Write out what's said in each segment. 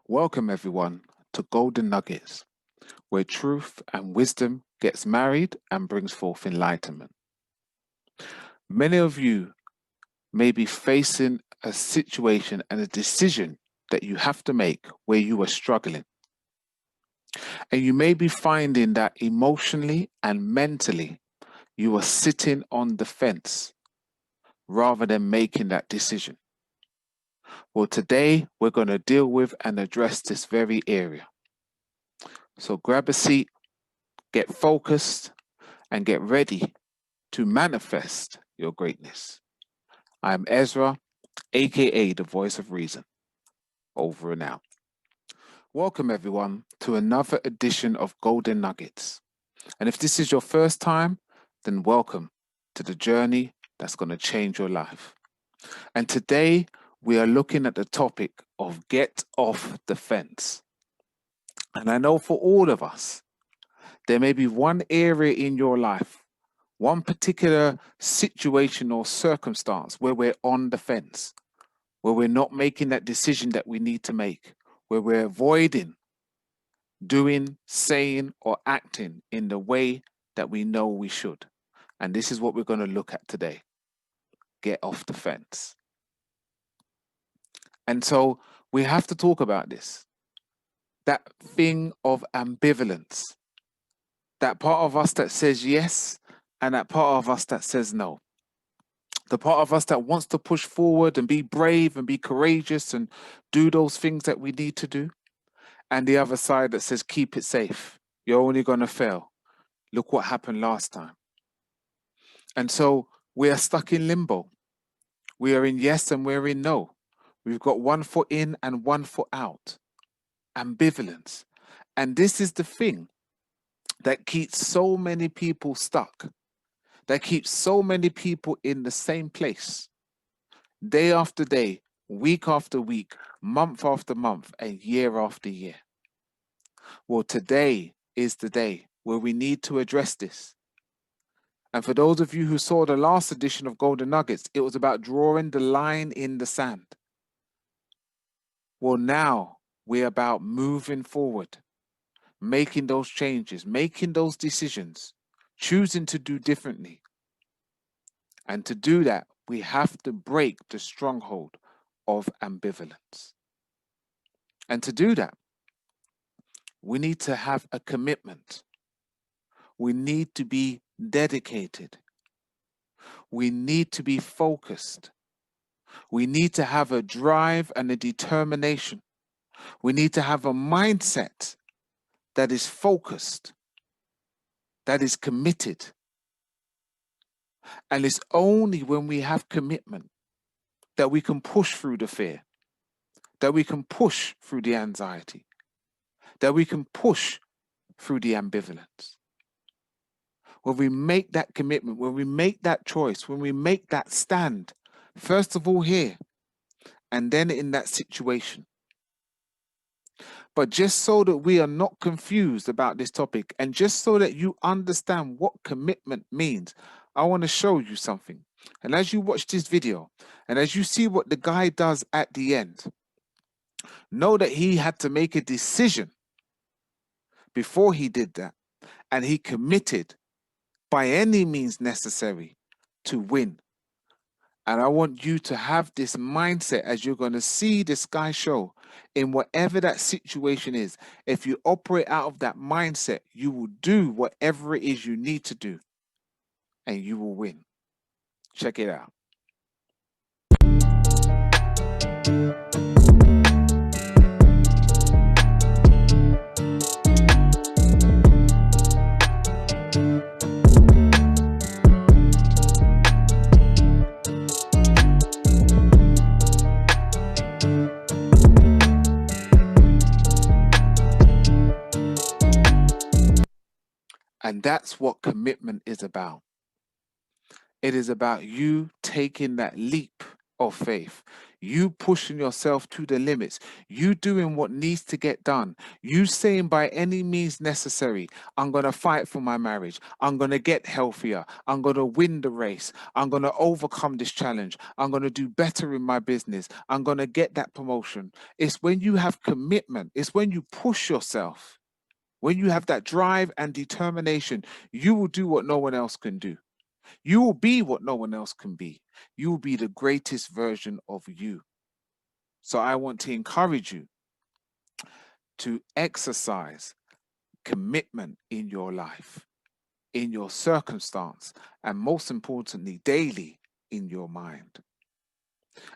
Welcome everyone to Golden Nuggets, where truth and wisdom gets married and brings forth enlightenment. Many of you may be facing a situation and a decision that you have to make where you are struggling. And you may be finding that emotionally and mentally you are sitting on the fence rather than making that decision. Well, today we're going to deal with and address this very area. So grab a seat, get focused, and get ready to manifest your greatness. I'm Ezra, A.K.A. the voice of reason. Over and out. Welcome everyone to another edition of Golden Nuggets. And if this is your first time, then welcome to the journey that's going to change your life. And today we are looking at the topic of get off the fence. And I know for all of us, there may be one area in your life, one particular situation or circumstance where we're on the fence, where we're not making that decision that we need to make, where we're avoiding doing, saying, or acting in the way that we know we should. And this is what we're going to look at today. Get off the fence. And so we have to talk about this. That thing of ambivalence. That part of us that says yes, and that part of us that says no. The part of us that wants to push forward and be brave and be courageous and do those things that we need to do. And the other side that says, keep it safe. You're only going to fail. Look what happened last time. And so we are stuck in limbo. We are in yes and we're in no. We've got one foot in and one foot out. Ambivalence. And this is the thing that keeps so many people stuck. That keeps so many people in the same place. Day after day, week after week, month after month, and year after year. Well, today is the day where we need to address this. And for those of you who saw the last edition of Golden Nuggets, it was about drawing the line in the sand. Well, now we're about moving forward, making those changes, making those decisions, choosing to do differently. And to do that, we have to break the stronghold of ambivalence. And to do that, we need to have a commitment. We need to be dedicated. We need to be focused. We need to have a drive and a determination. We need to have a mindset that is focused, that is committed. And it's only when we have commitment that we can push through the fear, that we can push through the anxiety, that we can push through the ambivalence. When we make that commitment, when we make that choice, when we make that stand, first of all here, and then in that situation. But just so that we are not confused about this topic, and just so that you understand what commitment means, I want to show you something. And as you watch this video, and as you see what the guy does at the end, know that he had to make a decision before he did that. And he committed by any means necessary to win. And I want you to have this mindset as you're going to see this guy show in whatever that situation is. If you operate out of that mindset, you will do whatever it is you need to do and you will win. Check it out. And that's what commitment is about. It is about you taking that leap of faith. You pushing yourself to the limits, you doing what needs to get done, you saying by any means necessary, I'm going to fight for my marriage, I'm going to get healthier, I'm going to win the race, I'm going to overcome this challenge, I'm going to do better in my business, I'm going to get that promotion. It's when you have commitment, it's when you push yourself, when you have that drive and determination, you will do what no one else can do. You will be what no one else can be. You will be the greatest version of you. So I want to encourage you to exercise commitment in your life, in your circumstance, and most importantly, daily in your mind.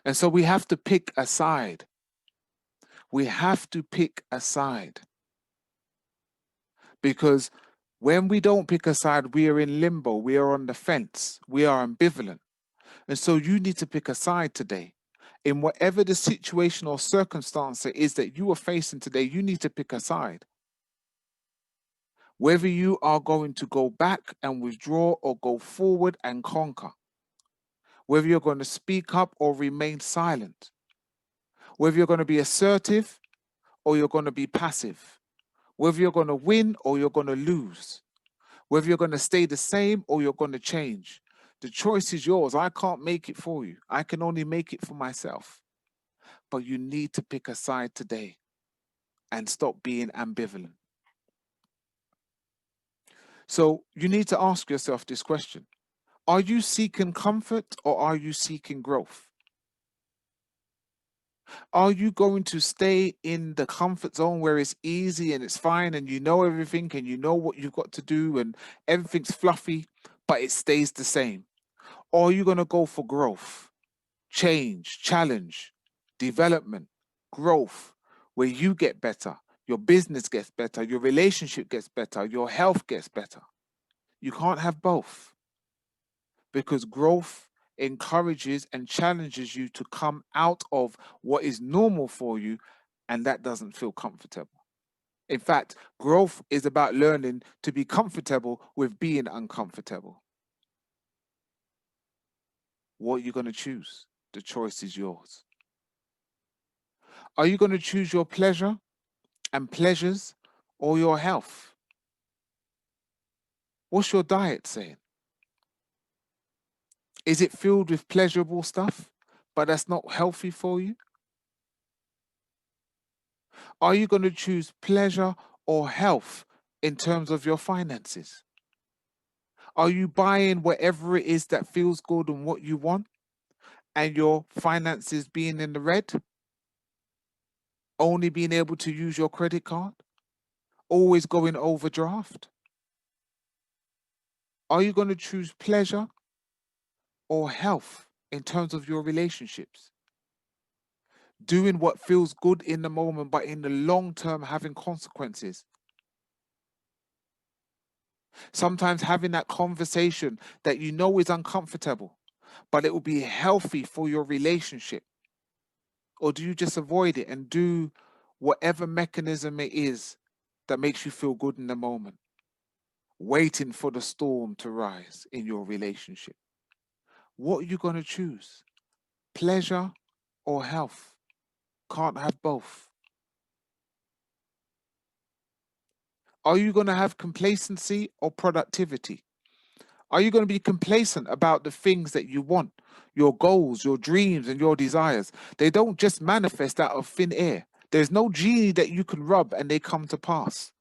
And so we have to pick a side. We have to pick a side. Because when we don't pick a side, we are in limbo, we are on the fence, we are ambivalent. And so you need to pick a side today. In whatever the situation or circumstance it is that you are facing today, you need to pick a side. Whether you are going to go back and withdraw or go forward and conquer. Whether you're going to speak up or remain silent. Whether you're going to be assertive or you're going to be passive. Whether you're going to win or you're going to lose. Whether you're going to stay the same or you're going to change. The choice is yours. I can't make it for you. I can only make it for myself. But you need to pick a side today and stop being ambivalent. So you need to ask yourself this question. Are you seeking comfort or are you seeking growth? Are you going to stay in the comfort zone where it's easy and it's fine and you know everything and you know what you've got to do and everything's fluffy, but it stays the same? Or are you going to go for growth, change, challenge, development, growth, where you get better, your business gets better, your relationship gets better, your health gets better? You can't have both, because growth encourages and challenges you to come out of what is normal for you, and that doesn't feel comfortable. In fact, growth is about learning to be comfortable with being uncomfortable. What are you going to choose? The choice is yours. Are you going to choose your pleasure and pleasures or your health? What's your diet saying? Is it filled with pleasurable stuff, but that's not healthy for you? Are you going to choose pleasure or health in terms of your finances? Are you buying whatever it is that feels good and what you want, and your finances being in the red? Only being able to use your credit card? Always going overdraft? Are you going to choose pleasure or health in terms of your relationships? Doing what feels good in the moment, but in the long term having consequences. Sometimes having that conversation that you know is uncomfortable, but it will be healthy for your relationship. Or do you just avoid it and do whatever mechanism it is that makes you feel good in the moment, waiting for the storm to rise in your relationship? What are you going to choose? Pleasure or health? Can't have both. Are you going to have complacency or productivity? Are you going to be complacent about the things that you want, your goals, your dreams, and your desires? They don't just manifest out of thin air. There's no genie that you can rub and they come to pass.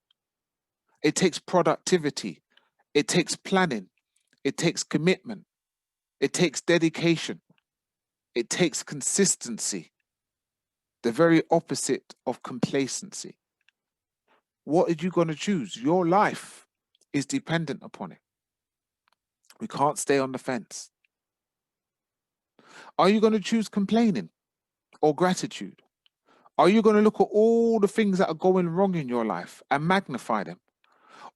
It takes productivity. It takes planning. It takes commitment. It takes dedication. It takes consistency. The very opposite of complacency. What are you going to choose? Your life is dependent upon it. We can't stay on the fence. Are you going to choose complaining or gratitude? Are you going to look at all the things that are going wrong in your life and magnify them?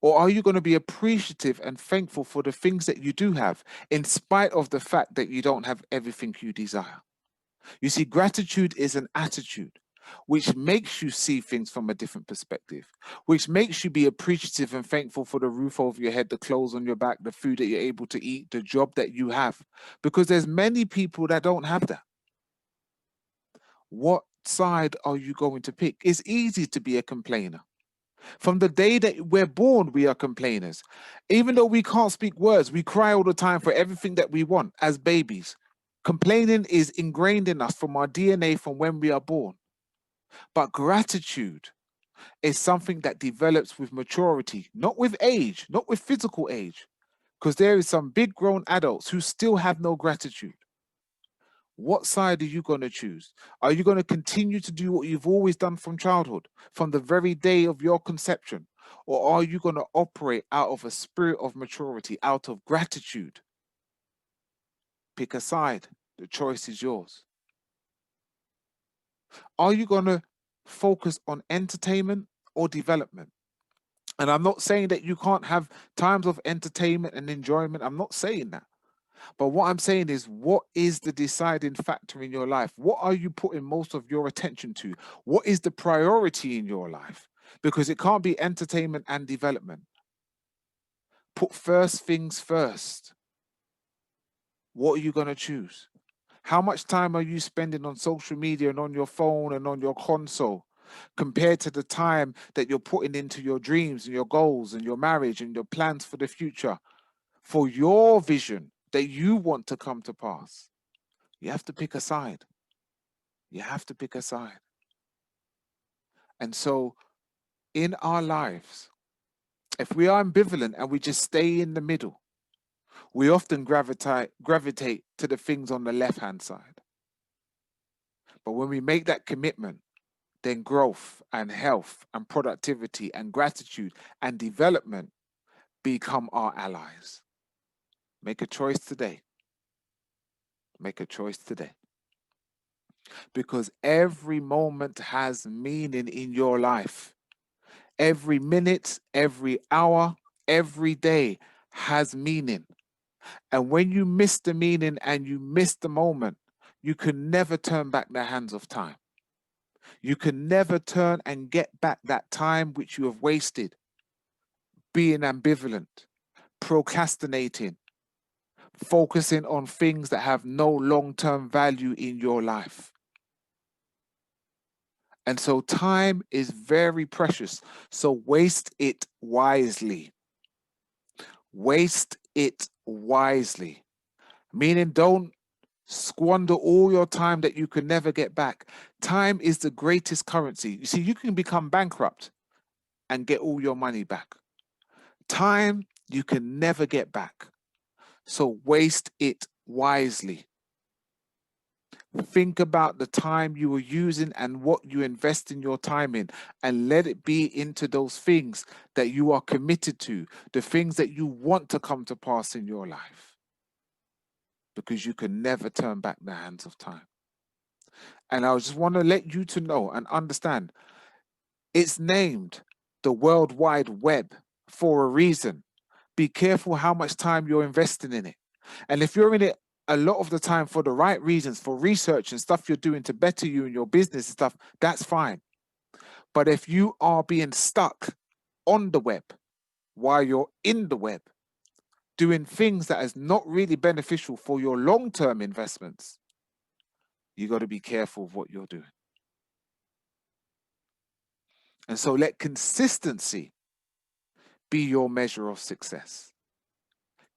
Or are you going to be appreciative and thankful for the things that you do have, in spite of the fact that you don't have everything you desire? You see, gratitude is an attitude which makes you see things from a different perspective, which makes you be appreciative and thankful for the roof over your head, the clothes on your back, the food that you're able to eat, the job that you have. Because there's many people that don't have that. What side are you going to pick? It's easy to be a complainer. From the day that we're born, we are complainers. Even though we can't speak words, we cry all the time for everything that we want as babies. Complaining is ingrained in us from our DNA from when we are born. But gratitude is something that develops with maturity, not with age, not with physical age. Because there is some big grown adults who still have no gratitude. What side are you going to choose? Are you going to continue to do what you've always done from childhood, from the very day of your conception? Or are you going to operate out of a spirit of maturity, out of gratitude? Pick a side. The choice is yours. Are you going to focus on entertainment or development? And I'm not saying that you can't have times of entertainment and enjoyment. I'm not saying that. But what I'm saying is, what is the deciding factor in your life? What are you putting most of your attention to? What is the priority in your life? Because it can't be entertainment and development. Put first things first. What are you going to choose? How much time are you spending on social media and on your phone and on your console compared to the time that you're putting into your dreams and your goals and your marriage and your plans for the future, for your vision that you want to come to pass? You have to pick a side. You have to pick a side. And so in our lives, if we are ambivalent and we just stay in the middle, we often gravitate to the things on the left-hand side. But when we make that commitment, then growth and health and productivity and gratitude and development become our allies. Make a choice today. Make a choice today. Because every moment has meaning in your life. Every minute, every hour, every day has meaning. And when you miss the meaning and you miss the moment, you can never turn back the hands of time. You can never turn and get back that time which you have wasted being ambivalent, procrastinating, focusing on things that have no long-term value in your life. And so time is very precious. So waste it wisely. Waste it wisely. Meaning don't squander all your time that you can never get back. Time is the greatest currency. You see, you can become bankrupt and get all your money back. Time you can never get back. So waste it wisely. Think about the time you were using and what you invest in your time in, and let it be into those things that you are committed to, the things that you want to come to pass in your life. Because you can never turn back the hands of time. And I just want to let you to know and understand, it's named the World Wide Web for a reason. Be careful how much time you're investing in it. And if you're in it a lot of the time for the right reasons, for research and stuff you're doing to better you in your business and stuff, that's fine. But if you are being stuck on the web while you're in the web, doing things that is not really beneficial for your long-term investments, you got to be careful of what you're doing. And so let consistency be your measure of success.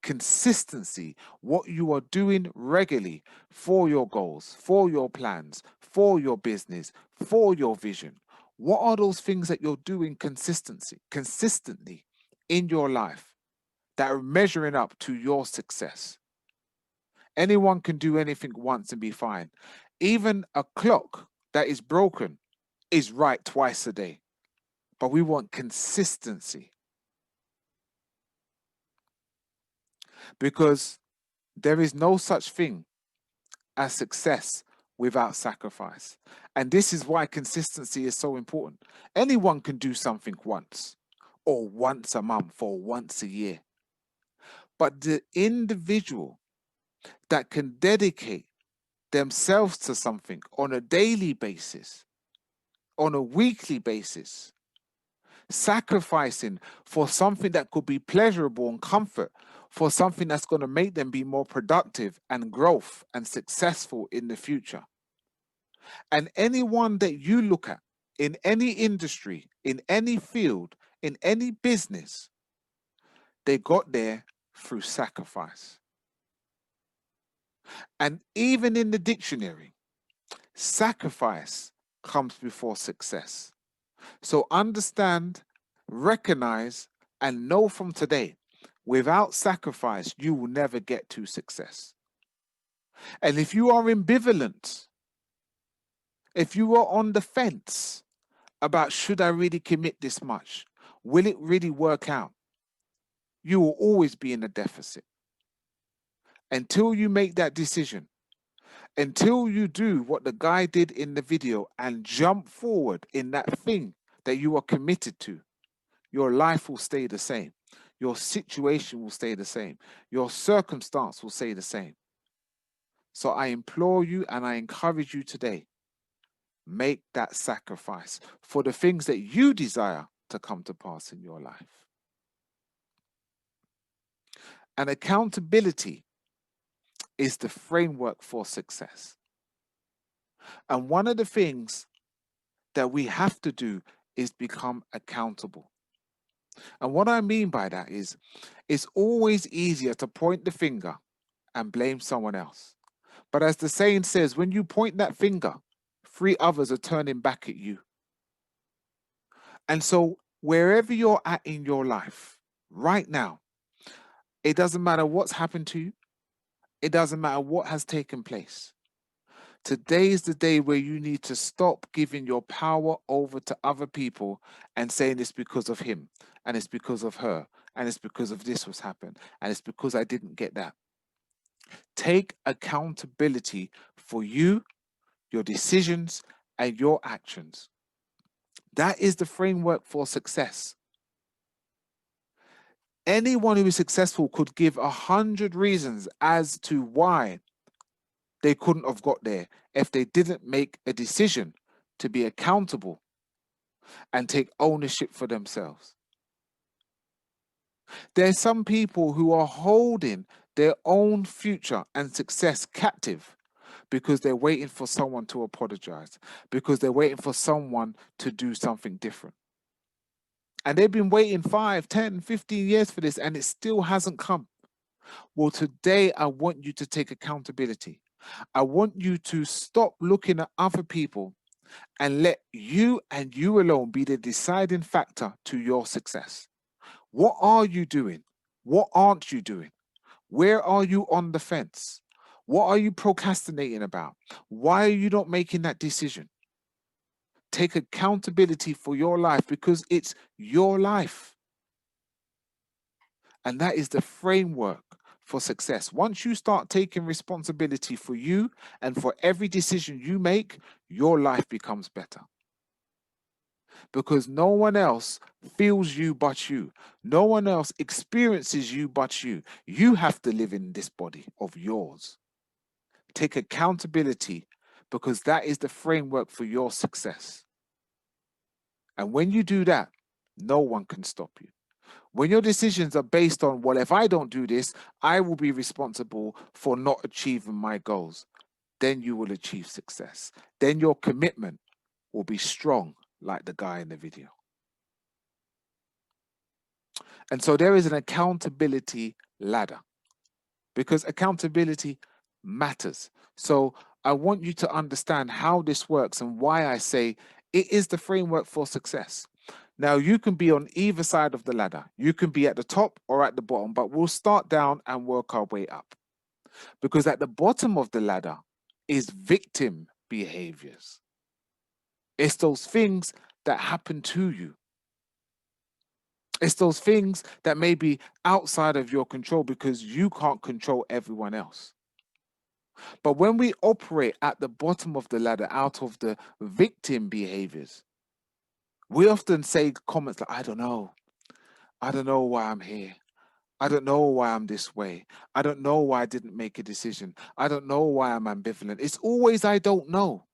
Consistency, what you are doing regularly for your goals, for your plans, for your business, for your vision. What are those things that you're doing consistently in your life that are measuring up to your success? Anyone can do anything once and be fine. Even a clock that is broken is right twice a day. But we want consistency. Because there is no such thing as success without sacrifice. And this is why consistency is so important. Anyone can do something once, or once a month, or once a year. But the individual that can dedicate themselves to something on a daily basis, on a weekly basis, sacrificing for something that could be pleasurable and comfort, for something that's going to make them be more productive and growth and successful in the future. And anyone that you look at in any industry, in any field, in any business, they got there through sacrifice. And even in the dictionary, sacrifice comes before success. So understand, recognize, and know from today, without sacrifice, you will never get to success. And if you are ambivalent, if you are on the fence about should I really commit this much, will it really work out, you will always be in a deficit. Until you make that decision, until you do what the guy did in the video and jump forward in that thing that you are committed to, your life will stay the same. Your situation will stay the same. Your circumstance will stay the same. So I implore you and I encourage you today, make that sacrifice for the things that you desire to come to pass in your life. And accountability is the framework for success. And one of the things that we have to do is become accountable. And what I mean by that is, it's always easier to point the finger and blame someone else. But as the saying says, when you point that finger, 3 others are turning back at you. And so wherever you're at in your life right now, it doesn't matter what's happened to you. It doesn't matter what has taken place. Today is the day where you need to stop giving your power over to other people and saying it's because of him and it's because of her and it's because of this was happened and it's because I didn't get that. Take accountability for you, your decisions, and your actions. That is the framework for success. Anyone who is successful could give 100 reasons as to why they couldn't have got there if they didn't make a decision to be accountable and take ownership for themselves. There's some people who are holding their own future and success captive because they're waiting for someone to apologize, because they're waiting for someone to do something different. And they've been waiting 5, 10, 15 years for this and it still hasn't come. Well, today I want you to take accountability. I want you to stop looking at other people and let you and you alone be the deciding factor to your success. What are you doing? What aren't you doing? Where are you on the fence? What are you procrastinating about? Why are you not making that decision? Take accountability for your life because it's your life. And that is the framework for success. Once you start taking responsibility for you and for every decision you make, your life becomes better. Because no one else feels you but you. No one else experiences you but you. You have to live in this body of yours. Take accountability because that is the framework for your success. And when you do that, no one can stop you. When your decisions are based on, well, if I don't do this, I will be responsible for not achieving my goals, then you will achieve success. Then your commitment will be strong, like the guy in the video. And so there is an accountability ladder because accountability matters. So I want you to understand how this works and why I say it is the framework for success. Now, you can be on either side of the ladder. You can be at the top or at the bottom, but we'll start down and work our way up. Because at the bottom of the ladder is victim behaviors. It's those things that happen to you. It's those things that may be outside of your control because you can't control everyone else. But when we operate at the bottom of the ladder out of the victim behaviors, we often say comments like, I don't know. I don't know why I'm here. I don't know why I'm this way. I don't know why I didn't make a decision. I don't know why I'm ambivalent. It's always, I don't know.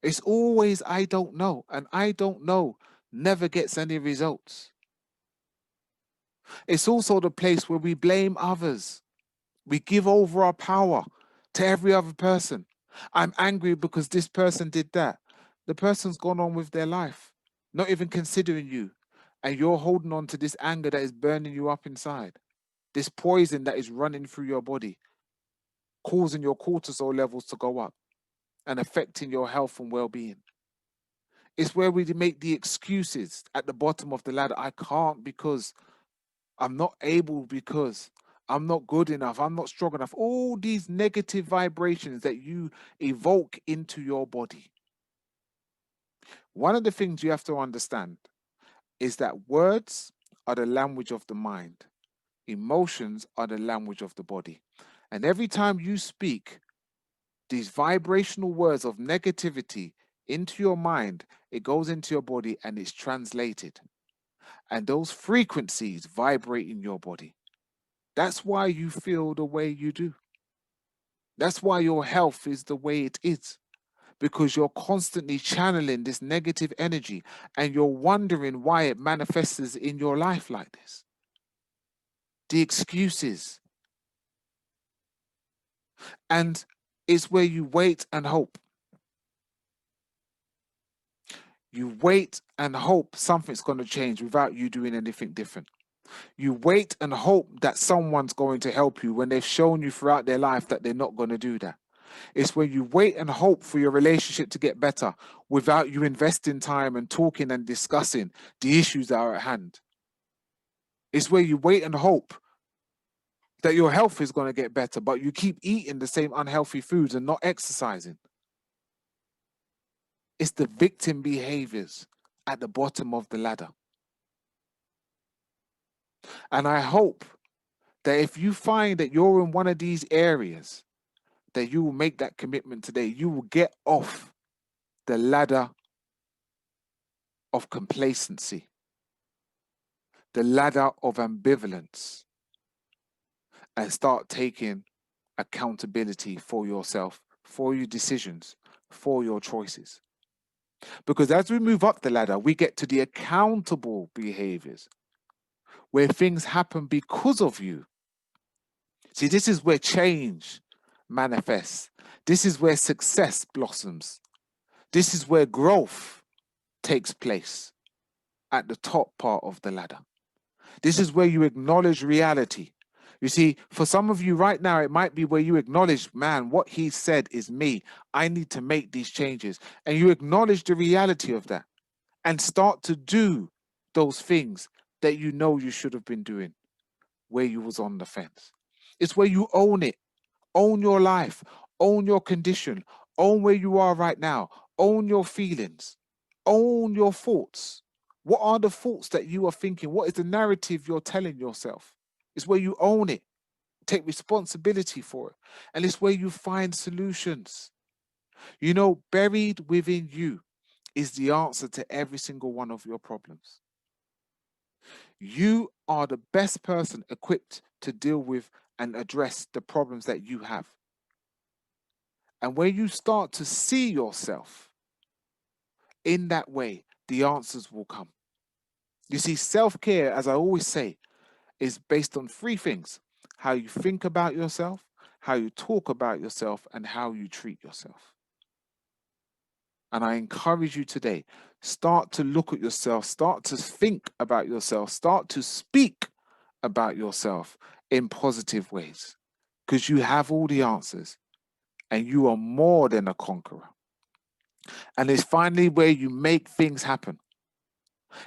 It's always, I don't know. And I don't know never gets any results. It's also the place where we blame others. We give over our power to every other person. I'm angry because this person did that. The person's gone on with their life, not even considering you. And you're holding on to this anger that is burning you up inside, this poison that is running through your body, causing your cortisol levels to go up and affecting your health and well being. It's where we make the excuses at the bottom of the ladder. I can't because I'm not able, because I'm not good enough, I'm not strong enough. All these negative vibrations that you evoke into your body. One of the things you have to understand is that words are the language of the mind, emotions are the language of the body. And every time you speak these vibrational words of negativity into your mind, it goes into your body and it's translated. And those frequencies vibrate in your body. That's why you feel the way you do. That's why your health is the way it is, because you're constantly channeling this negative energy and you're wondering why it manifests in your life like this. The excuses. And it's where you wait and hope. You wait and hope something's going to change without you doing anything different. You wait and hope that someone's going to help you when they've shown you throughout their life that they're not going to do that. It's when you wait and hope for your relationship to get better without you investing time and talking and discussing the issues that are at hand. It's where you wait and hope that your health is going to get better, but you keep eating the same unhealthy foods and not exercising. It's the victim behaviors at the bottom of the ladder. And I hope that if you find that you're in one of these areas, that you will make that commitment today. You will get off the ladder of complacency, the ladder of ambivalence, and start taking accountability for yourself, for your decisions, for your choices. Because as we move up the ladder, we get to the accountable behaviors where things happen because of you. See, this is where change manifests. This is where success blossoms. This is where growth takes place at the top part of the ladder. This is where you acknowledge reality. You see, for some of you right now, it might be where you acknowledge, man, what he said is me. I need to make these changes. And you acknowledge the reality of that and start to do those things that you know you should have been doing where you was on the fence. It's where you own it, own your life, own your condition, own where you are right now, own your feelings, own your thoughts. What are the thoughts that you are thinking? What is the narrative you're telling yourself? It's where you own it, take responsibility for it, and it's where you find solutions. You know, buried within you is the answer to every single one of your problems. You are the best person equipped to deal with and address the problems that you have. And when you start to see yourself in that way, the answers will come. You see, self-care, as I always say, is based on three things: how you think about yourself, how you talk about yourself, and how you treat yourself. And I encourage you today, start to look at yourself, start to think about yourself, start to speak about yourself in positive ways, because you have all the answers and you are more than a conqueror. And it's finally where you make things happen.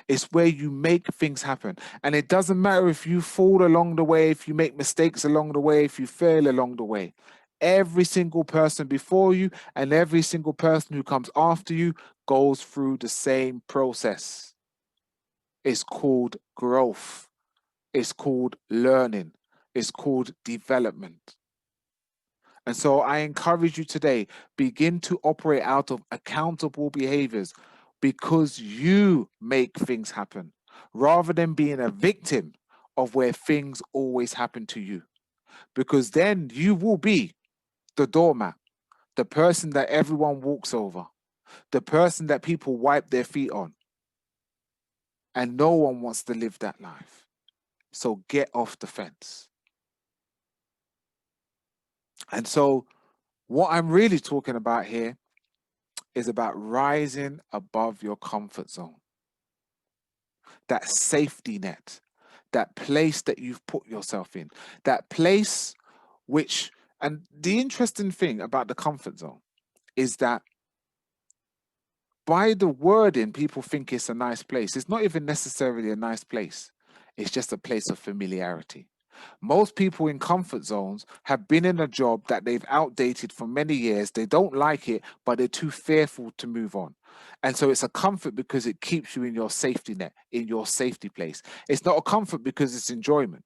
It's where you make things happen. And it doesn't matter if you fall along the way, if you make mistakes along the way, if you fail along the way. Every single person before you and every single person who comes after you goes through the same process. It's called growth. It's called learning. It's called development. And so I encourage you today, begin to operate out of accountable behaviors because you make things happen rather than being a victim of where things always happen to you. Because then you will be the doormat, the person that everyone walks over, the person that people wipe their feet on. And no one wants to live that life. So get off the fence. And so What I'm really talking about here is about rising above your comfort zone, that safety net, that place that you've put yourself in, that place which, and the interesting thing about the comfort zone is that by the wording, people think it's a nice place. It's not even necessarily a nice place. It's just a place of familiarity. Most people in comfort zones have been in a job that they've outdated for many years. They don't like it, but they're too fearful to move on. And so it's a comfort because it keeps you in your safety net, in your safety place. It's not a comfort because it's enjoyment.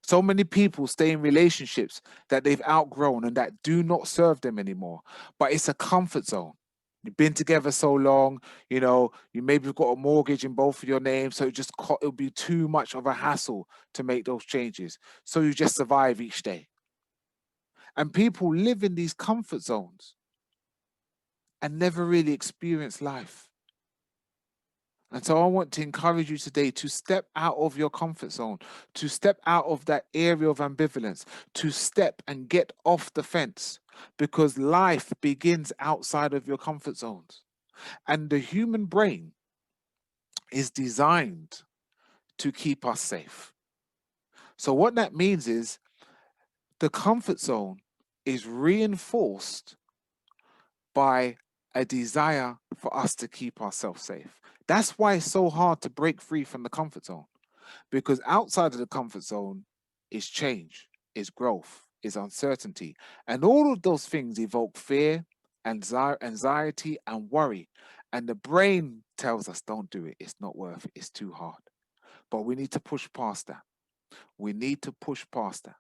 So many people stay in relationships that they've outgrown and that do not serve them anymore, but it's a comfort zone. You've been together so long, you maybe got a mortgage in both of your names, so it'll be too much of a hassle to make those changes. So you just survive each day. And people live in these comfort zones and never really experience life. And so I want to encourage you today to step out of your comfort zone, to step out of that area of ambivalence, to step and get off the fence, because life begins outside of your comfort zones. And the human brain is designed to keep us safe. So what that means is the comfort zone is reinforced by a desire for us to keep ourselves safe. That's why it's so hard to break free from the comfort zone, because outside of the comfort zone is change, is growth, is uncertainty. And all of those things evoke fear, anxiety, and worry. And the brain tells us, don't do it. It's not worth it. It's too hard. But we need to push past that. We need to push past that,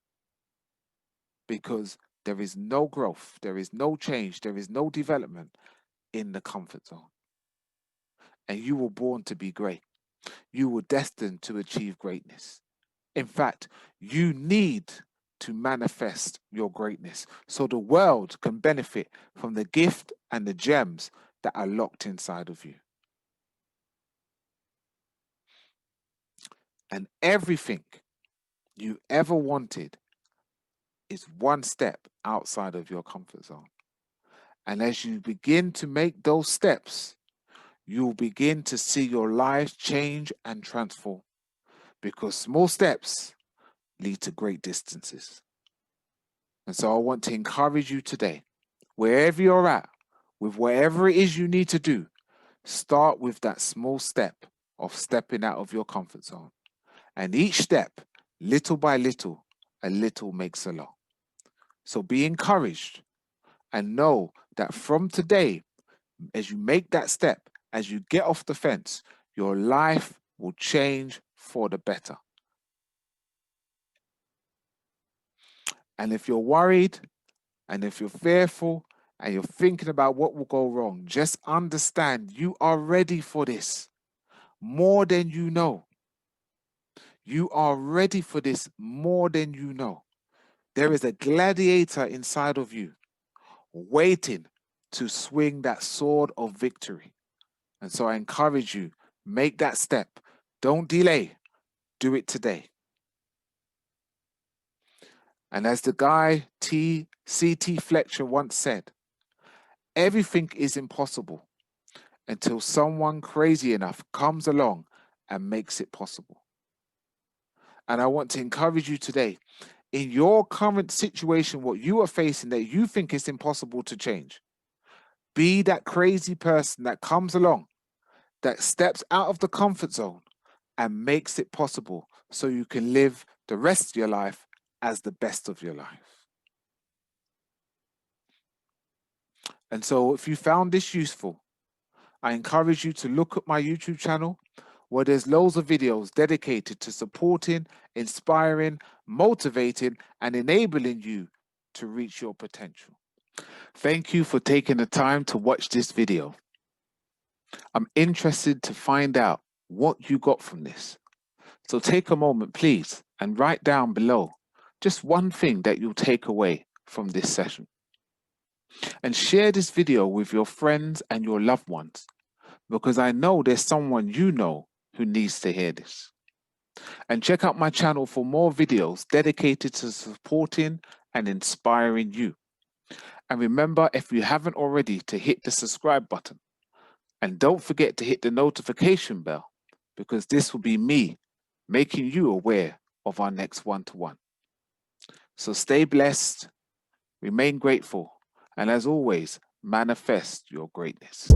because there is no growth, there is no change, there is no development in the comfort zone. And you were born to be great. You were destined to achieve greatness. In fact, you need to manifest your greatness so the world can benefit from the gift and the gems that are locked inside of you. And everything you ever wanted is one step outside of your comfort zone. And as you begin to make those steps, you'll begin to see your life change and transform, because small steps lead to great distances. And so I want to encourage you today, wherever you're at, with whatever it is you need to do, start with that small step of stepping out of your comfort zone. And each step, little by little, a little makes a lot. So be encouraged and know that from today, as you make that step, as you get off the fence, your life will change for the better. And if you're worried, and if you're fearful, and you're thinking about what will go wrong, just understand you are ready for this more than you know. You are ready for this more than you know. There is a gladiator inside of you waiting to swing that sword of victory. And so I encourage you, make that step. Don't delay. Do it today. And as the guy C.T. Fletcher once said, everything is impossible until someone crazy enough comes along and makes it possible. And I want to encourage you today, in your current situation, what you are facing that you think is impossible to change, be that crazy person that comes along, that steps out of the comfort zone and makes it possible so you can live the rest of your life as the best of your life. And so if you found this useful, I encourage you to look at my YouTube channel, where there's loads of videos dedicated to supporting, inspiring, motivating, and enabling you to reach your potential. Thank you for taking the time to watch this video. I'm interested to find out what you got from this. So take a moment, please, and write down below just one thing that you'll take away from this session. And share this video with your friends and your loved ones, because I know there's someone you know who needs to hear this. And check out my channel for more videos dedicated to supporting and inspiring you. And remember, if you haven't already, to hit the subscribe button. And don't forget to hit the notification bell, because this will be me making you aware of our next one-to-one. So stay blessed, remain grateful, and as always, manifest your greatness.